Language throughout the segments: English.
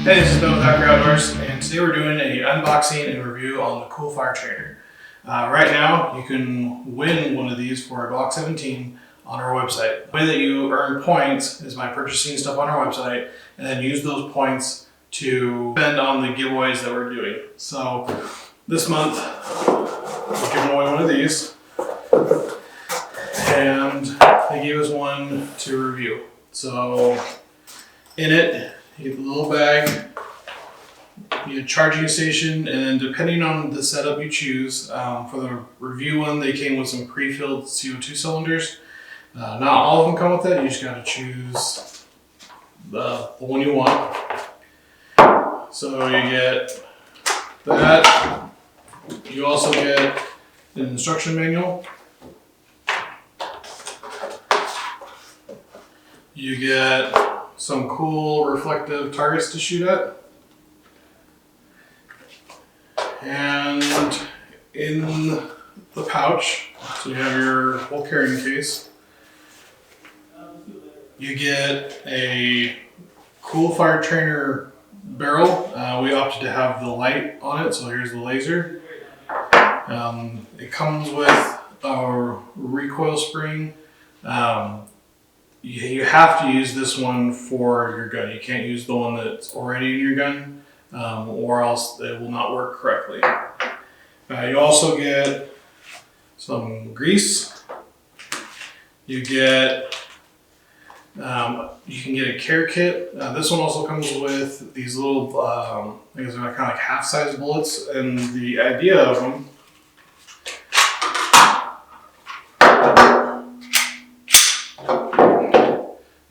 Hey, this is Bill with Accura Outdoors, and today we're doing an unboxing and review on the CoolFire Trainer. Right now, you can win one of these for a Glock 17 on our website. The way that you earn points is by purchasing stuff on our website and then use those points to spend on the giveaways that we're doing. So this month, we're giving away one of these, and they gave us one to review. So in it, you get the little bag, you get a charging station, and depending on the setup you choose, for the review one, they came with some pre-filled CO2 cylinders. Not all of them come with it. You just got to choose the one you want. So you get that. You also get an instruction manual. You get some cool reflective targets to shoot at. And in the pouch, so you have your whole carrying case, you get a CoolFire Trainer barrel. We opted to have the light on it, so here's the laser. It comes with a recoil spring. You have to use this one for your gun. You can't use the one that's already in your gun, or else it will not work correctly. You also get some grease. You get, you can get a care kit. This one also comes with these little, I guess they're kind of like half-size bullets, and the idea of them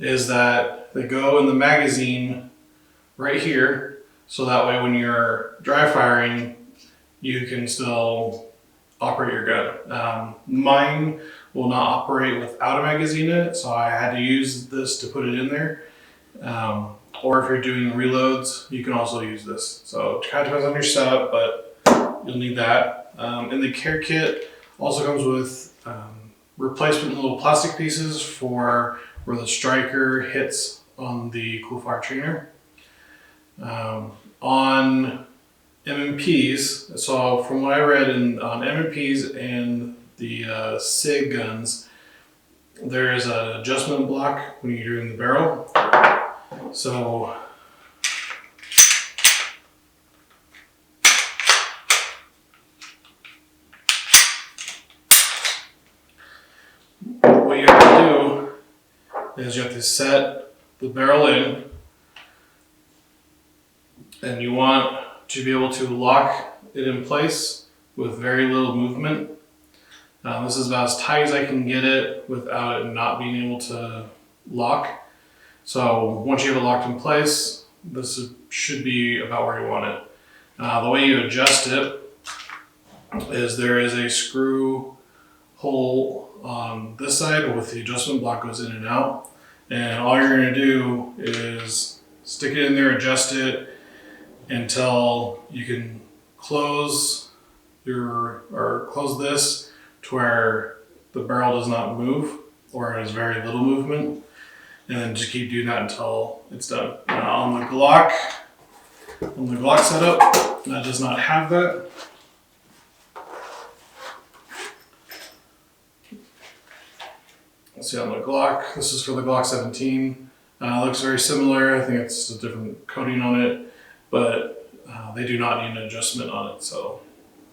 is that they go in the magazine right here, so that way when you're dry firing, you can still operate your gun. Mine will not operate without a magazine in it, so I had to use this to put it in there. Or if you're doing reloads, you can also use this. So it kind of depends on your setup, but you'll need that. And the care kit also comes with replacement little plastic pieces for where the striker hits on the CoolFire Trainer. On M&Ps, so from what I read on M&Ps and the SIG guns, there is an adjustment block when you're doing the barrel. So what you have to do is you have to set the barrel in, and you want to be able to lock it in place with very little movement. This is about as tight as I can get it without it not being able to lock. So once you have it locked in place, this should be about where you want it. The way you adjust it is there is a screw hole on this side with the adjustment block goes in and out. And all you're going to do is stick it in there, adjust it until you can close this to where the barrel does not move or has very little movement, and then just keep doing that until it's done. On the Glock setup, that does not have that. Let's see on the Glock. This is for the Glock 17. Looks very similar. I think it's a different coating on it, but they do not need an adjustment on it, so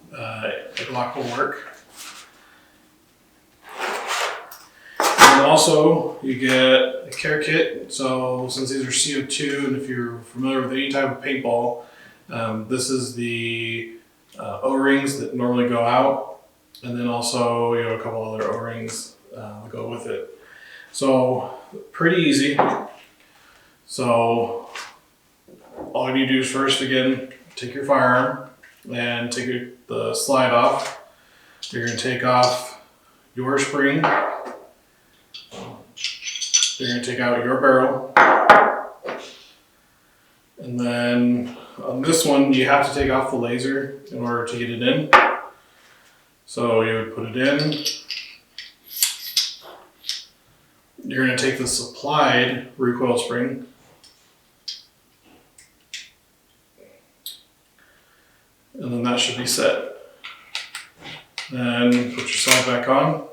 the Glock will work. And also, you get a care kit. So since these are CO2, and if you're familiar with any type of paintball, this is the O-rings that normally go out, and then also a couple other O-rings that go with it. So pretty easy. So all you need to do is first, again, take your firearm and take the slide off. You're going to take off your spring. You're going to take out your barrel. And then on this one, you have to take off the laser in order to get it in. So you would put it in. You're going to take the supplied recoil spring and then that should be set. Then put your slide back on.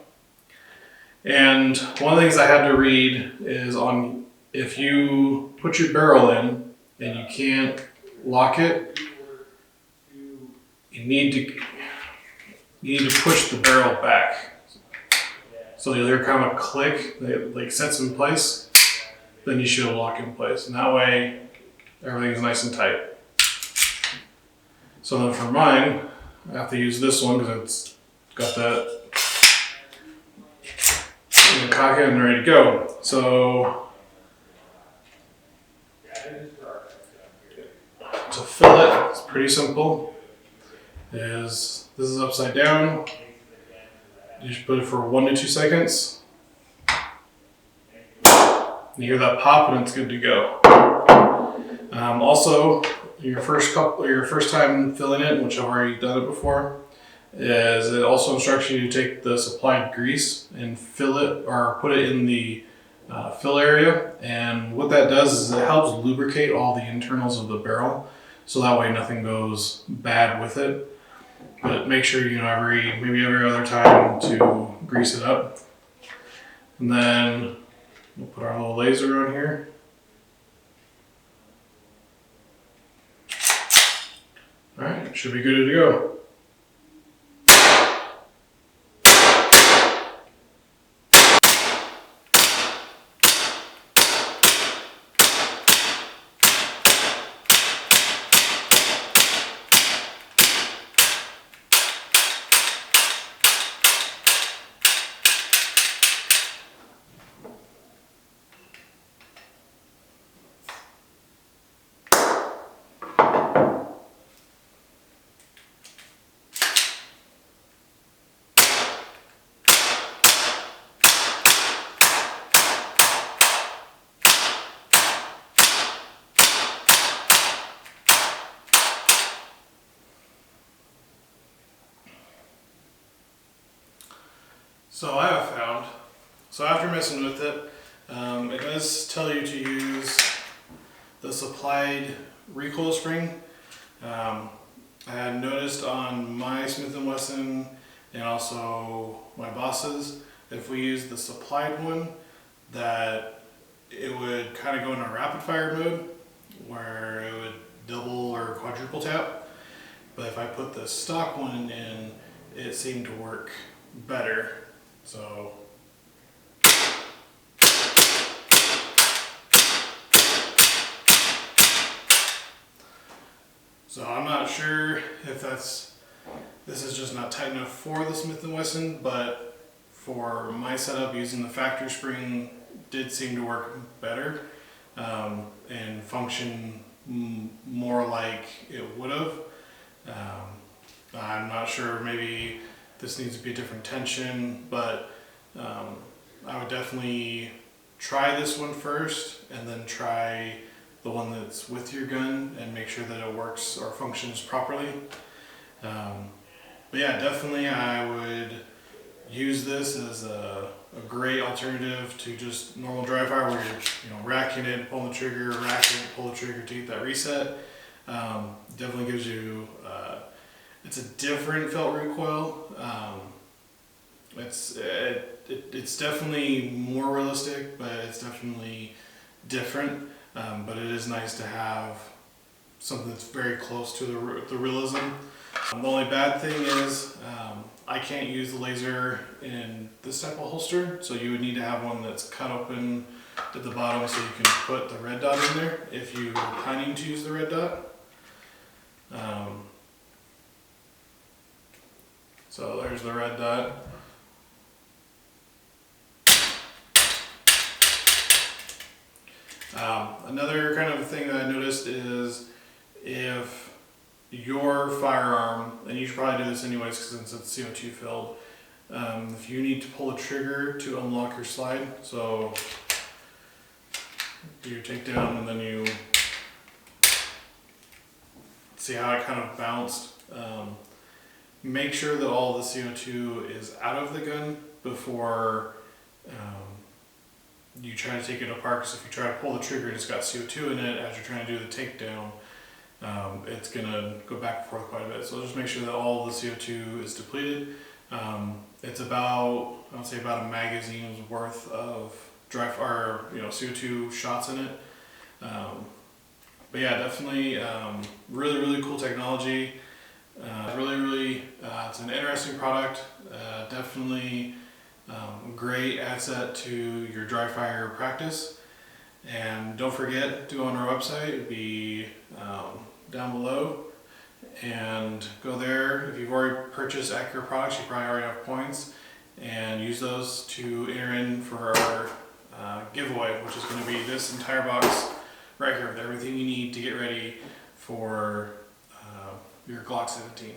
And one of the things I had to read is on if you put your barrel in and you can't lock it, you need to push the barrel back. So you'll hear kind of a click that like sets in place, then you should lock in place. And that way everything's nice and tight. So then for mine, I have to use this one because it's got that cock it and ready to go. So to fill it, it's pretty simple. This is upside down. You just put it for 1 to 2 seconds. You hear that pop and it's good to go. Also, your first time filling it, which I've already done it before, is it also instructs you to take the supplied grease and fill it or put it in the fill area. And what that does is it helps lubricate all the internals of the barrel, so that way nothing goes bad with it. But make sure, maybe every other time to grease it up. And then we'll put our little laser on here. All right, should be good to go. So I have found, after messing with it, it does tell you to use the supplied recoil spring. I had noticed on my Smith & Wesson and also my boss's, if we use the supplied one, that it would kind of go into rapid fire mode where it would double or quadruple tap. But if I put the stock one in, it seemed to work better. So I'm not sure if this is just not tight enough for the Smith & Wesson, but for my setup using the factory spring did seem to work better and function more like it would have. I'm not sure, maybe this needs to be a different tension, but I would definitely try this one first and then try the one that's with your gun and make sure that it works or functions properly. But yeah, definitely I would use this as a great alternative to just normal dry fire where you're racking it, pulling the trigger, rack it, pull the trigger to get that reset. Definitely gives you, it's a different felt recoil. It's definitely more realistic, but it's definitely different. But it is nice to have something that's very close to the realism. The only bad thing is I can't use the laser in this type of holster, so you would need to have one that's cut open at the bottom so you can put the red dot in there if you are planning to use the red dot. So there's the red dot. Another kind of thing that I noticed is if your firearm, and you should probably do this anyways since it's CO2 filled, if you need to pull the trigger to unlock your slide, so do your takedown and then you see how it kind of bounced. Make sure that all the CO2 is out of the gun before you try to take it apart, because if you try to pull the trigger and it's got CO2 in it as you're trying to do the takedown, it's gonna go back and forth quite a bit. So just make sure that all of the CO2 is depleted. It's about, I would say about a magazine's worth of CO2 shots in it. But yeah, definitely really cool technology. It's an interesting product. Definitely great asset to your dry fire practice. And don't forget to go on our website. It'll be down below. And go there. If you've already purchased Accura products, you probably already have points. And use those to enter in for our giveaway, which is going to be this entire box right here with everything you need to get ready for your Glock 17.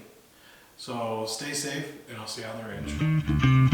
So stay safe, and I'll see you on the range.